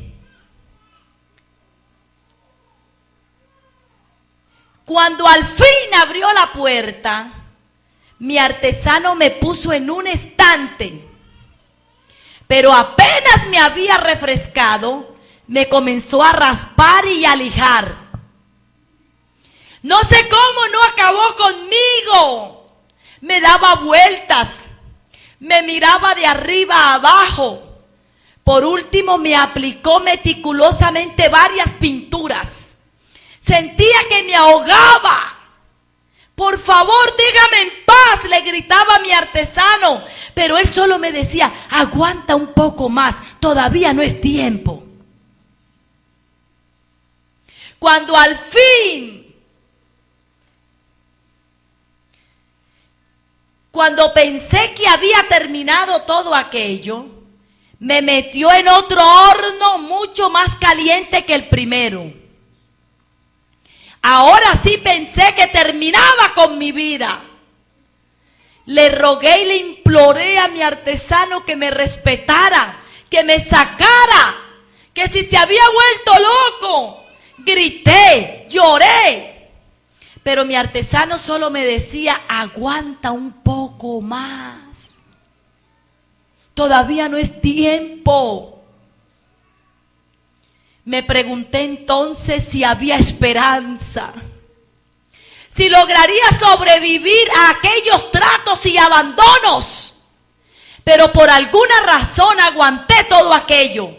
cuando al fin abrió la puerta, mi artesano me puso en un estante. Pero apenas me había refrescado, me comenzó a raspar y a lijar. No sé cómo no acabó conmigo. Me daba vueltas, me miraba de arriba a abajo. Por último me aplicó meticulosamente varias pinturas. Sentía que me ahogaba. Por favor, déjame en paz, le gritaba a mi artesano. Pero él solo me decía, aguanta un poco más, todavía no es tiempo. Cuando al fin, cuando pensé que había terminado todo aquello, me metió en otro horno mucho más caliente que el primero. Ahora sí pensé que terminaba con mi vida. Le rogué y le imploré a mi artesano que me respetara, que me sacara, que si se había vuelto loco. Grité, lloré. Pero mi artesano solo me decía, aguanta un poco más. Todavía no es tiempo. Me pregunté entonces si había esperanza, si lograría sobrevivir a aquellos tratos y abandonos. Pero por alguna razón aguanté todo aquello.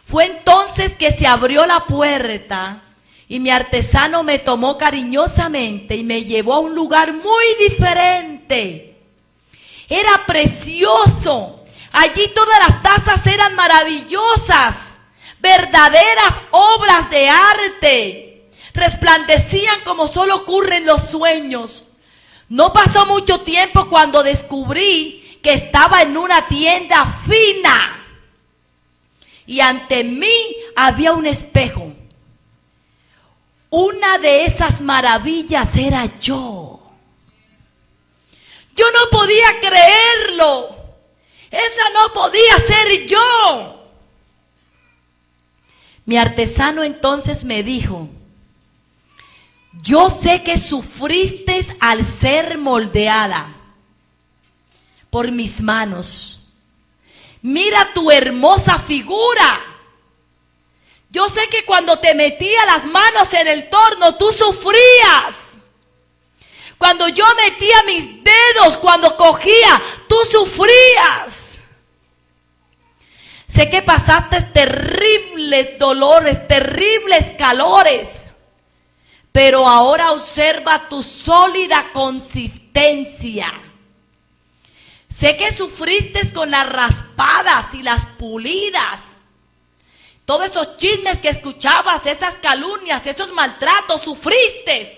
Fue entonces que se abrió la puerta y mi artesano me tomó cariñosamente y me llevó a un lugar muy diferente. Era precioso. Allí todas las tazas eran maravillosas, verdaderas obras de arte. Resplandecían como solo ocurre en los sueños. No pasó mucho tiempo cuando descubrí que estaba en una tienda fina. Y ante mí había un espejo. Una de esas maravillas era yo. Yo no podía creerlo. Esa no podía ser yo. Mi artesano entonces me dijo, yo sé que sufriste al ser moldeada por mis manos. Mira tu hermosa figura. Yo sé que cuando te metía las manos en el torno, tú sufrías. Cuando yo metía mis dedos, cuando cogía, tú sufrías. Sé que pasaste terribles dolores, terribles calores. Pero ahora observa tu sólida consistencia. Sé que sufriste con las raspadas y las pulidas. Todos esos chismes que escuchabas, esas calumnias, esos maltratos, sufriste.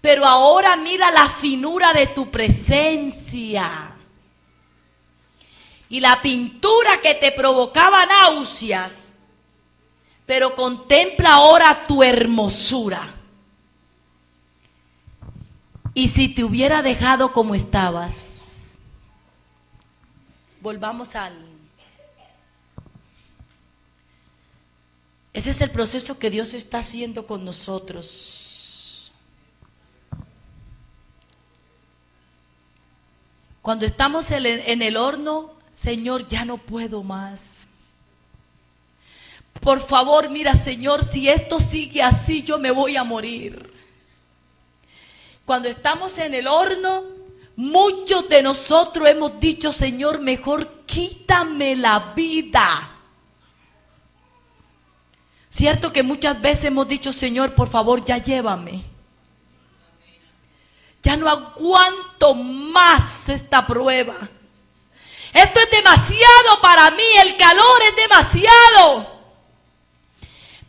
Pero ahora mira la finura de tu presencia. Y la pintura que te provocaba náuseas. Pero contempla ahora tu hermosura. Y si te hubiera dejado como estabas, volvamos al... Ese es el proceso que Dios está haciendo con nosotros. Cuando estamos en el horno, Señor, ya no puedo más. Por favor, mira, Señor, si esto sigue así, yo me voy a morir. Cuando estamos en el horno, muchos de nosotros hemos dicho, Señor, mejor quítame la vida. Cierto que muchas veces hemos dicho, Señor, por favor, ya ya no aguanto más esta prueba. Esto es demasiado para mí, el calor es demasiado.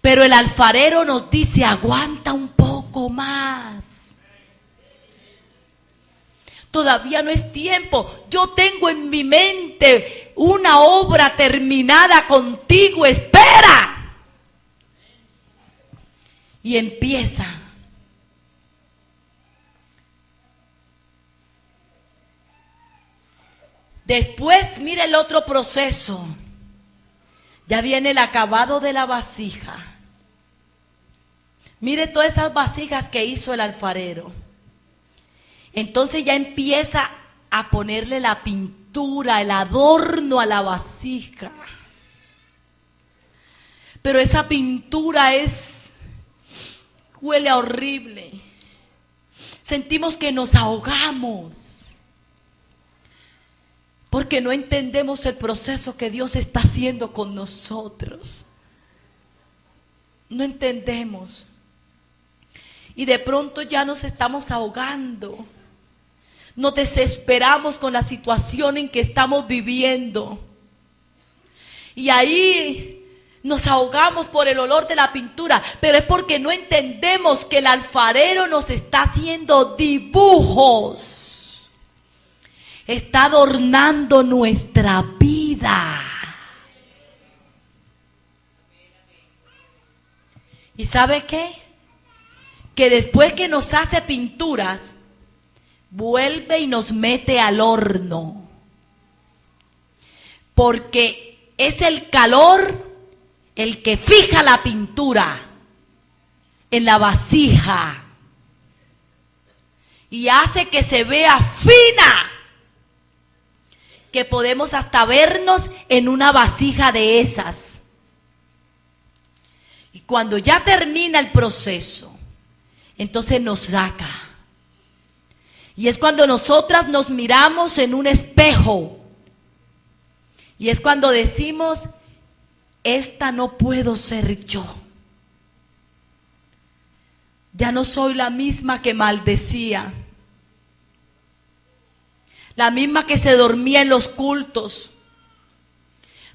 Pero el alfarero nos dice, aguanta un poco más. Todavía no es tiempo. Yo tengo en mi mente una obra terminada contigo. Espera. Y empieza. Después, mire el otro proceso. Ya viene el acabado de la vasija. Mire todas esas vasijas que hizo el alfarero. Entonces ya empieza a ponerle la pintura, el adorno a la vasija. Pero esa pintura huele a horrible. Sentimos que nos ahogamos. Porque no entendemos el proceso que Dios está haciendo con nosotros. No entendemos. Y de pronto ya nos estamos ahogando. Nos desesperamos con la situación en que estamos viviendo. Y ahí nos ahogamos por el olor de la pintura. Pero es porque no entendemos que el alfarero nos está haciendo dibujos. Está adornando nuestra vida. ¿Y sabe qué? Que después que nos hace pinturas, vuelve y nos mete al horno. Porque es el calor el que fija la pintura en la vasija. Y hace que se vea fina. Que podemos hasta vernos en una vasija de esas. Y cuando ya termina el proceso, entonces nos saca. Y es cuando nosotras nos miramos en un espejo. Y es cuando decimos, esta no puedo ser yo. Ya no soy la misma que maldecía. La misma que se dormía en los cultos.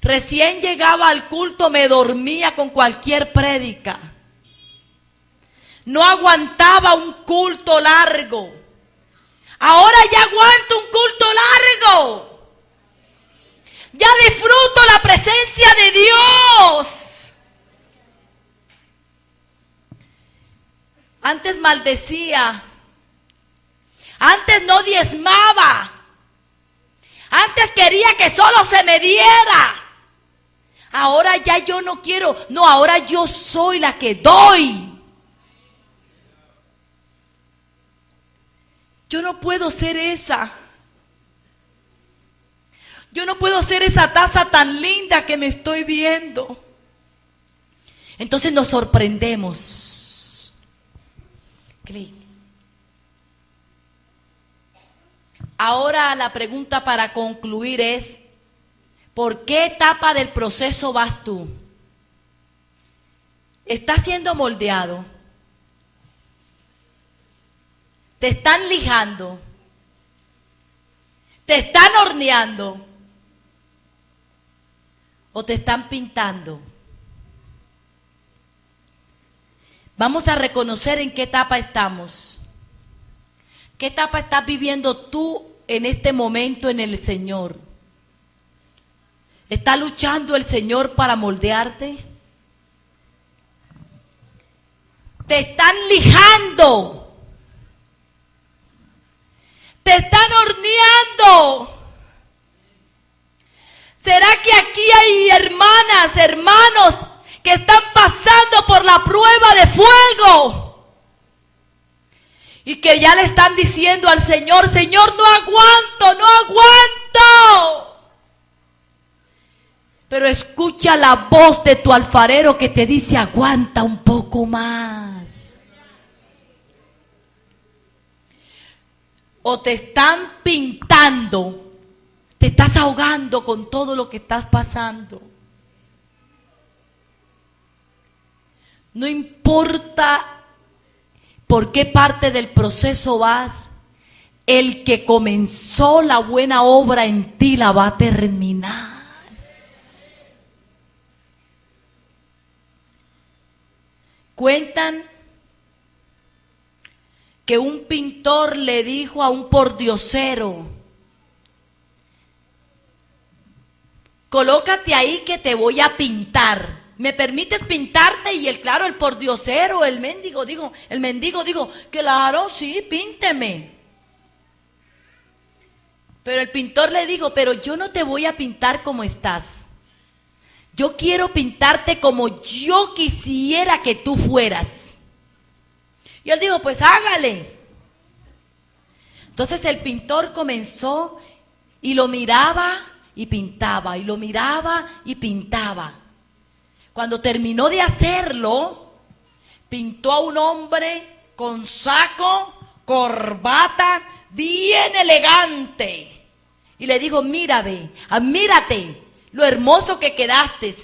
Recién llegaba al culto, me dormía con cualquier prédica. No aguantaba un culto largo. Ahora ya aguanto un culto largo. Ya disfruto la presencia de Dios. Antes maldecía. Antes no diezmaba. Antes quería que solo se me diera. Ahora ya yo no quiero. No, ahora yo soy la que doy. Yo no puedo ser esa. Yo no puedo ser esa taza tan linda que me estoy viendo. Entonces nos sorprendemos. Clic. Ahora la pregunta para concluir es, ¿por qué etapa del proceso vas tú? ¿Estás siendo moldeado? ¿Te están lijando? ¿Te están horneando? ¿O te están pintando? Vamos a reconocer en qué etapa estamos. ¿Qué etapa estás viviendo tú en este momento en el Señor? ¿Está luchando el Señor para moldearte? Te están lijando. Te están horneando. ¿Será que aquí hay hermanas, hermanos que están pasando por la prueba de fuego? Y que ya le están diciendo al Señor, Señor, no aguanto, no aguanto. Pero escucha la voz de tu alfarero que te dice, aguanta un poco más. O te están pintando, te estás ahogando con todo lo que estás pasando. No importa por qué parte del proceso vas, el que comenzó la buena obra en ti la va a terminar. Cuentan que un pintor le dijo a un pordiosero: colócate ahí que te voy a pintar. ¿Me permites pintarte? Y el pordiosero, el mendigo dijo, claro, sí, pínteme. Pero el pintor le dijo: pero yo no te voy a pintar como estás. Yo quiero pintarte como yo quisiera que tú fueras. Y él dijo: pues hágale. Entonces el pintor comenzó y lo miraba y pintaba, y lo miraba y pintaba. Cuando terminó de hacerlo, pintó a un hombre con saco, corbata, bien elegante. Y le dijo: mírate, mírate lo hermoso que quedaste.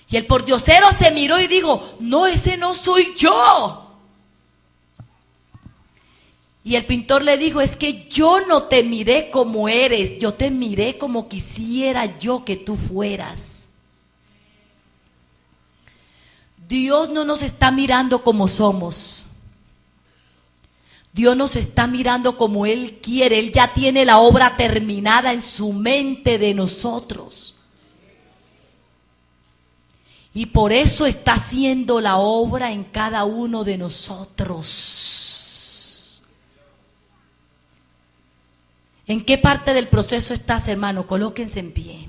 Y el pordiosero se miró y dijo: no, ese no soy yo. Y el pintor le dijo: es que yo no te miré como eres, yo te miré como quisiera yo que tú fueras. Dios no nos está mirando como somos. Dios nos está mirando como Él quiere. Él ya tiene la obra terminada en su mente de nosotros. Y por eso está haciendo la obra en cada uno de nosotros. ¿En qué parte del proceso estás, hermano? Colóquense en pie.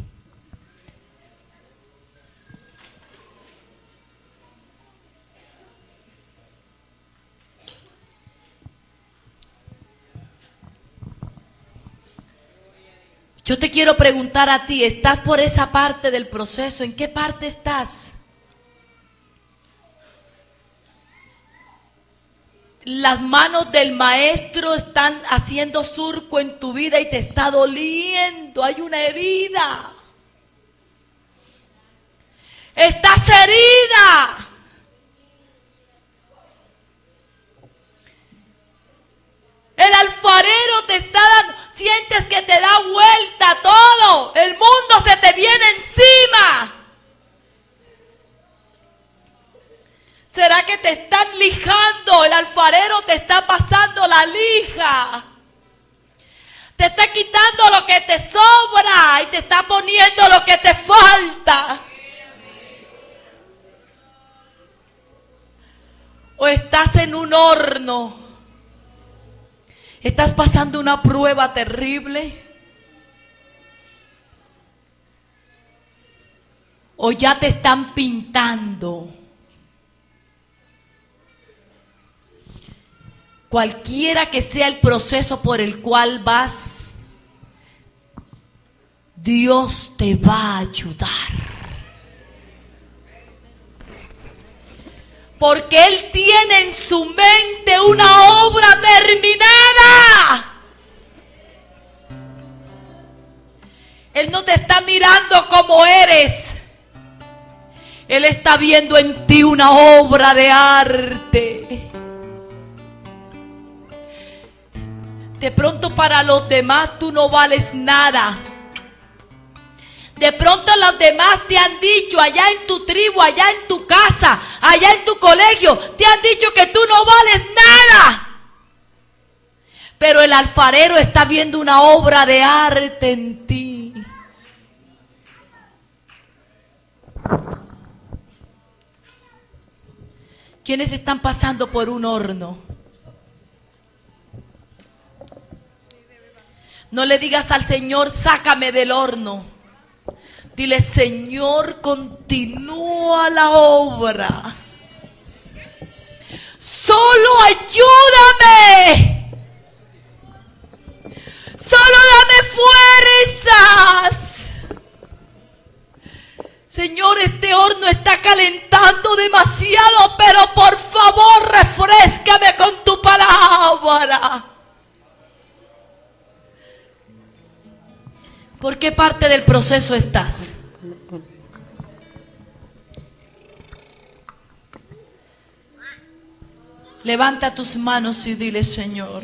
Yo te quiero preguntar a ti: ¿estás por esa parte del proceso? ¿En qué parte estás? Las manos del maestro están haciendo surco en tu vida y te está doliendo. Hay una herida. Estás herida. El alfarero te está dando, sientes que te da vuelta todo. El mundo se te viene encima. ¿Será que te están lijando? El alfarero te está pasando la lija. Te está quitando lo que te sobra y te está poniendo lo que te falta. O estás en un horno. Estás pasando una prueba terrible. O ya te están pintando. Cualquiera que sea el proceso por el cual vas, Dios te va a ayudar. Porque Él tiene en su mente una obra terminada. Él no te está mirando como eres. Él está viendo en ti una obra de arte. De pronto para los demás tú no vales nada. De pronto los demás te han dicho, allá en tu tribu, allá en tu casa, allá en tu colegio, te han dicho que tú no vales nada. Pero el alfarero está viendo una obra de arte en ti. ¿Quiénes están pasando por un horno? No le digas al Señor: sácame del horno. Dile: Señor, continúa la obra. Solo ayúdame. Solo dame fuerzas. Señor, este horno está calentando demasiado, pero por favor, refréscame con tu palabra. ¿Por qué parte del proceso estás? Levanta tus manos y dile: Señor,